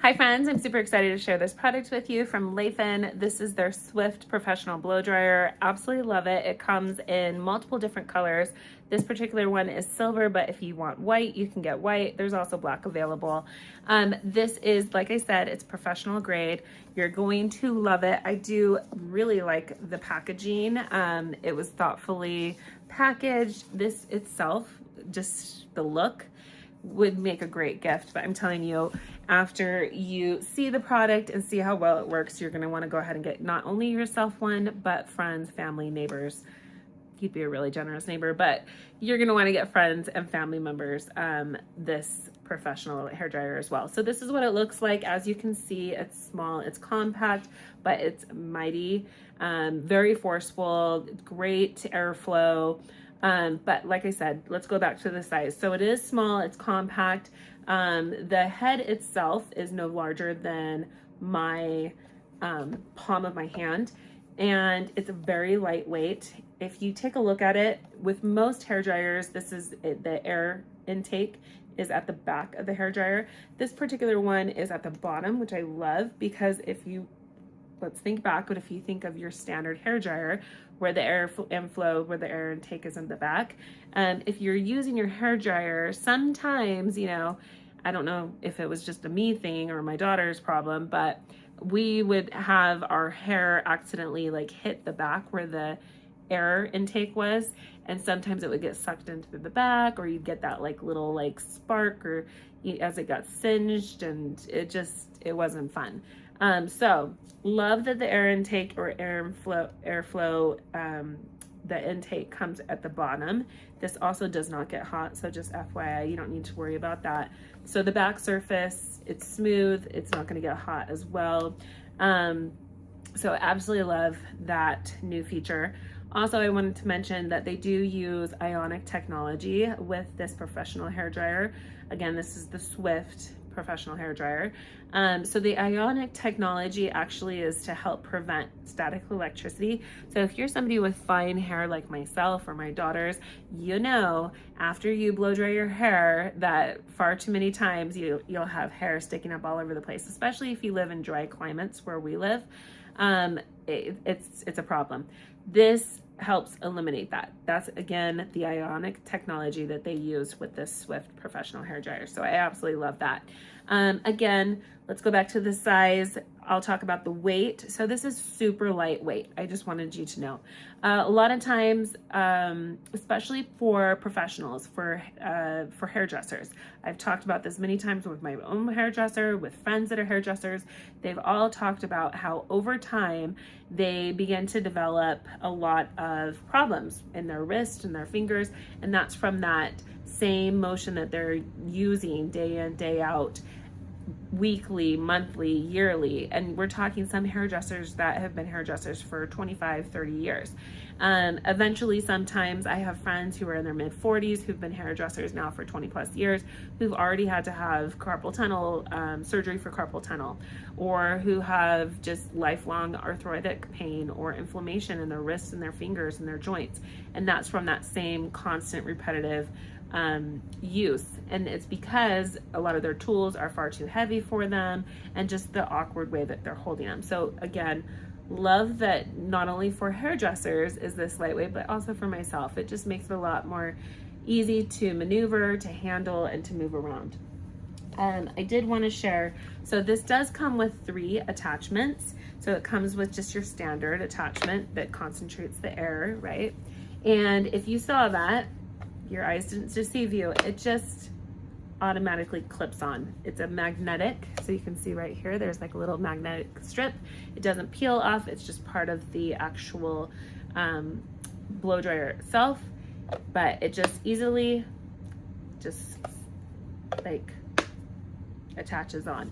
Hi friends, I'm super excited to share this product with you from Laifen. This is their Swift Professional Blow Dryer. Absolutely love it. It comes in multiple different colors. This particular one is silver, but if you want white, you can get white. There's also black available. This is, like I said, it's professional grade. You're going to love it. I do really like the packaging. It was thoughtfully packaged. This itself, just the look, would make a great gift, but I'm telling you, after you see the product and see how well it works, you're going to want to go ahead and get not only yourself one, but friends, family, neighbors. You'd be a really generous neighbor, but you're going to want to get friends and family members this professional hair dryer as well. So this is what it looks like. As you can see, it's small, it's compact, but it's mighty, very forceful, great airflow. But like I said, let's go back to the size. So it is small, it's compact. The head itself is no larger than my palm of my hand, and it's very lightweight. If you take a look at it, with most hair dryers, this is the air intake is at the back of the hair dryer. This particular one is at the bottom, which I love, because if you let's think back, but if you think of your standard hair dryer where the air inflow, where the air intake is in the back, if you're using your hair dryer, sometimes, you know, I don't know if it was just a me thing or my daughter's problem, but we would have our hair accidentally like hit the back where the air intake was, and sometimes it would get sucked into the back, or you'd get that like little like spark, or as it got singed, and it wasn't fun. So love that the air intake or airflow, the intake comes at the bottom. This also does not get hot, so just FYI, you don't need to worry about that. So the back surface, it's smooth, it's not going to get hot as well. So absolutely love that new feature. Also, I wanted to mention that they do use ionic technology with this professional hair dryer. Again, this is the Swift professional hair dryer. So the ionic technology actually is to help prevent static electricity. So if you're somebody with fine hair like myself or my daughters, you know, after you blow dry your hair, that far too many times you'll have hair sticking up all over the place, especially if you live in dry climates where we live. It's a problem. This helps eliminate that. That's, again, the ionic technology that they use with this Swift professional hair dryer. So I absolutely love that. Again, let's go back to the size. I'll talk about the weight. So this is super lightweight. I just wanted you to know. A lot of times, especially for professionals, for hairdressers, I've talked about this many times with my own hairdresser, with friends that are hairdressers. They've all talked about how over time they begin to develop a lot of problems in their wrist and their fingers, and that's from that same motion that they're using day in, day out, weekly, monthly, yearly. And we're talking some hairdressers that have been hairdressers for 25, 30 years. Eventually, sometimes I have friends who are in their mid 40s who've been hairdressers now for 20 plus years, who've already had to have carpal tunnel, surgery for carpal tunnel, or who have just lifelong arthritic pain or inflammation in their wrists and their fingers and their joints. And that's from that same constant repetitive use. And it's because a lot of their tools are far too heavy for them, and just the awkward way that they're holding them. So again, love that not only for hairdressers is this lightweight, but also for myself. It just makes it a lot more easy to maneuver, to handle, and to move around. I did want to share, so this does come with 3 attachments. So it comes with just your standard attachment that concentrates the air, right? And if you saw that, your eyes didn't deceive you, it just automatically clips on. It's a magnetic, so you can see right here, there's like a little magnetic strip. It doesn't peel off, it's just part of the actual blow dryer itself, but it just easily just like attaches on.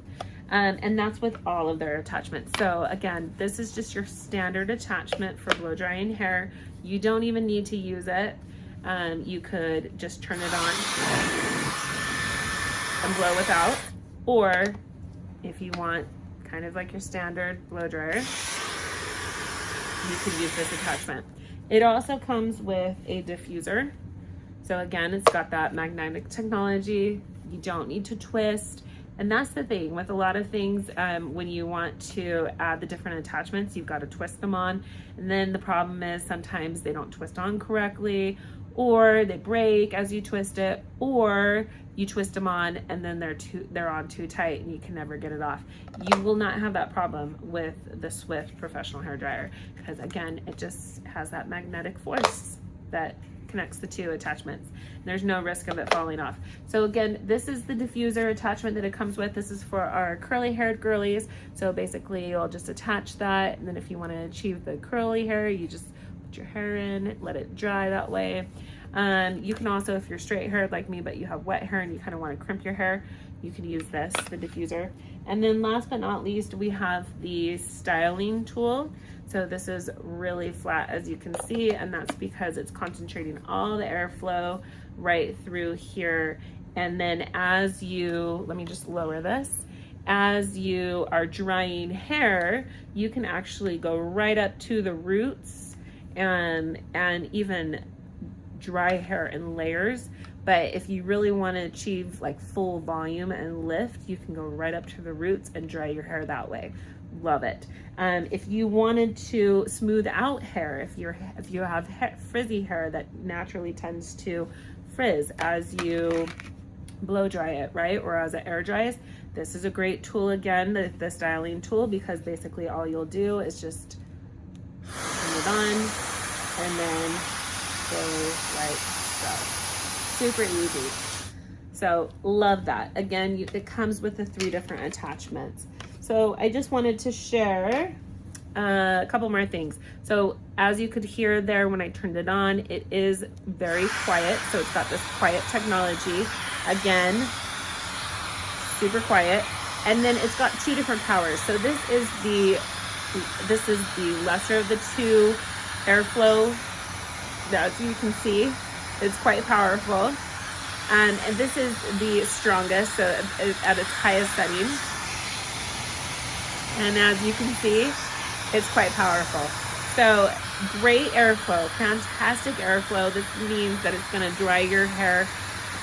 And that's with all of their attachments. So again, this is just your standard attachment for blow drying hair. You don't even need to use it. You could just turn it on and blow without, or if you want kind of like your standard blow dryer, you could use this attachment. It also comes with a diffuser. So again, it's got that magnetic technology. You don't need to twist. And that's the thing with a lot of things, when you want to add the different attachments, you've got to twist them on. And then the problem is sometimes they don't twist on correctly, or they break as you twist it, or you twist them on and then they're on too tight and you can never get it off. You will not have that problem with the Swift professional hair dryer, because again, it just has that magnetic force that connects the two attachments. There's no risk of it falling off. So again, this is the diffuser attachment that it comes with. This is for our curly haired girlies. So basically you'll just attach that, and then if you want to achieve the curly hair, you just put your hair in, let it dry that way. You can also, if you're straight haired like me but you have wet hair and you kind of want to crimp your hair, you can use this, the diffuser. And then last but not least, we have the styling tool. So this is really flat, as you can see, and that's because it's concentrating all the airflow right through here. And then as you, let me just lower this, as you are drying hair, you can actually go right up to the roots and even dry hair in layers. But if you really want to achieve like full volume and lift, you can go right up to the roots and dry your hair that way. Love it. If you wanted to smooth out hair, if you have frizzy hair that naturally tends to frizz as you blow dry it, right, or as it air dries, this is a great tool again, the styling tool, because basically all you'll do is just turn it on and then go like so. Super easy. So love that. Again, it comes with the 3 different attachments. So I just wanted to share a couple more things. So as you could hear there when I turned it on, it is very quiet. So it's got this quiet technology. Again, super quiet. And then it's got 2 different powers. So this is the lesser of the 2 airflow. As you can see, it's quite powerful. And this is the strongest, so at its highest setting. And as you can see, it's quite powerful. So great airflow, fantastic airflow. This means that it's gonna dry your hair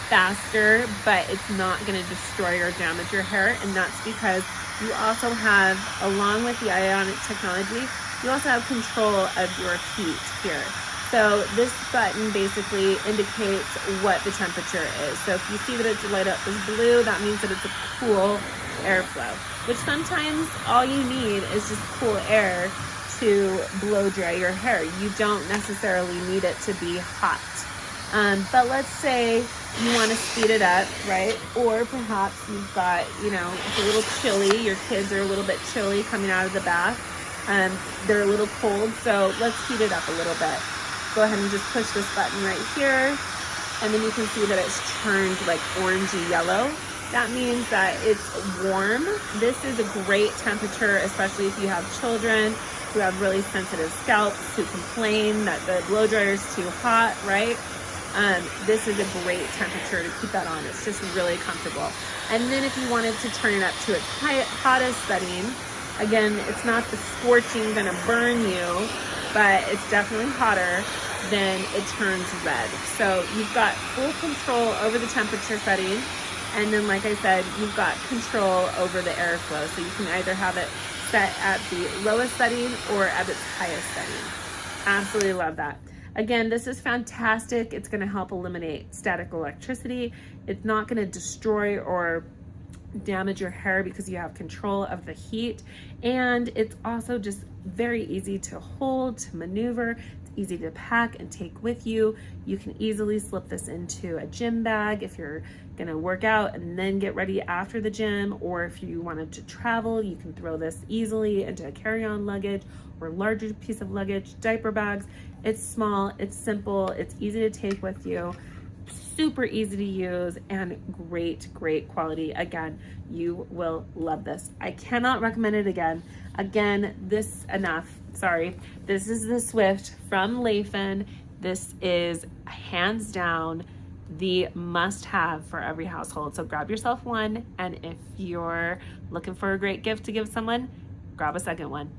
faster, but it's not gonna destroy or damage your hair. And that's because you also have, along with the ionic technology, you also have control of your heat here. So this button basically indicates what the temperature is. So if you see that it's light up as blue, that means that it's a cool airflow, which sometimes all you need is just cool air to blow dry your hair. You don't necessarily need it to be hot. But let's say you want to speed it up, right? Or perhaps you've got, it's a little chilly. Your kids are a little bit chilly coming out of the bath. They're a little cold, so let's heat it up a little bit. Go ahead and just push this button right here, and then you can see that it's turned like orangey yellow. That means that it's warm. This is a great temperature, especially if you have children who have really sensitive scalps, who complain that the blow dryer is too hot, right? This is a great temperature to keep that on. It's just really comfortable. And then if you wanted to turn it up to its hottest setting, again, it's not the scorching, gonna burn you, but it's definitely hotter, then it turns red. So you've got full control over the temperature setting, and then like I said, you've got control over the airflow. So you can either have it set at the lowest setting or at its highest setting. Absolutely love that. Again, this is fantastic. It's gonna help eliminate static electricity. It's not gonna destroy or damage your hair because you have control of the heat. And it's also just very easy to hold, to maneuver. It's easy to pack and take with you. You can easily slip this into a gym bag if you're gonna work out and then get ready after the gym, or if you wanted to travel, you can throw this easily into a carry-on luggage or larger piece of luggage, diaper bags. It's small, it's simple, it's easy to take with you. Super easy to use and great quality. Again, you will love this. I cannot recommend it again. This is the Swift from Laifen. This is hands down the must-have for every household. So grab yourself one, and if you're looking for a great gift to give someone, grab a second one.